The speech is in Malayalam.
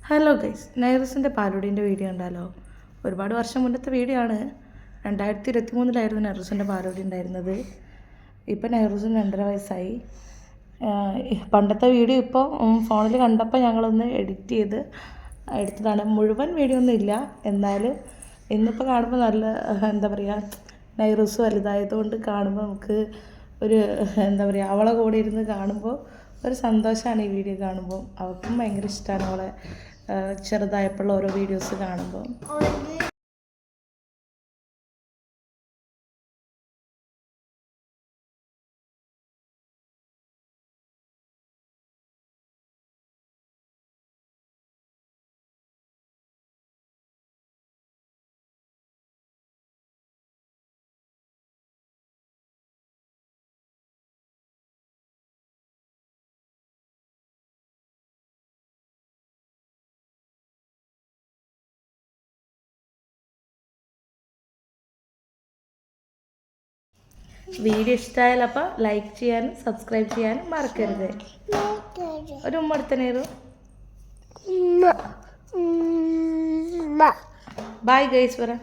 ഹലോ ഗൈസ്, നൈറൂസിൻ്റെ പാലുടീൻ്റെ വീഡിയോ ഉണ്ടല്ലോ. ഒരുപാട് വർഷം മുന്നത്തെ വീഡിയോ ആണ്. 2023 നൈറൂസിൻ്റെ പാലുടി ഉണ്ടായിരുന്നത്. ഇപ്പം നൈറൂസിന് 2.5 വയസ്സായി. പണ്ടത്തെ വീഡിയോ ഇപ്പോൾ ഫോണിൽ കണ്ടപ്പോൾ ഞങ്ങളൊന്ന് എഡിറ്റ് ചെയ്ത് എടുത്തതാണ്. മുഴുവൻ വീഡിയോ ഒന്നും ഇല്ല, എന്നാലും ഇന്നിപ്പോൾ കാണുമ്പോൾ നല്ല എന്താ പറയുക, നൈറൂസ് വലുതായതുകൊണ്ട് കാണുമ്പോൾ നമുക്ക് ഒരു എന്താ പറയുക, അവളെ കൂടെ ഇരുന്ന് കാണുമ്പോൾ ഒരു സന്തോഷമാണ്. ഈ വീഡിയോ കാണുമ്പോൾ അവൾക്കും ഭയങ്കര ഇഷ്ടമാണ് അവളെ ചെറുതായപ്പോഴുള്ള ഓരോ വീഡിയോസ് കാണുമ്പോൾ. വീഡിയോ ഇഷ്ടമായാലും അപ്പോൾ ലൈക്ക് ചെയ്യാനും സബ്സ്ക്രൈബ് ചെയ്യാനും മറക്കരുത്. ഒരു ഉമ്മ എടുത്തനേരു. ബൈ ഗൈസ് പറ.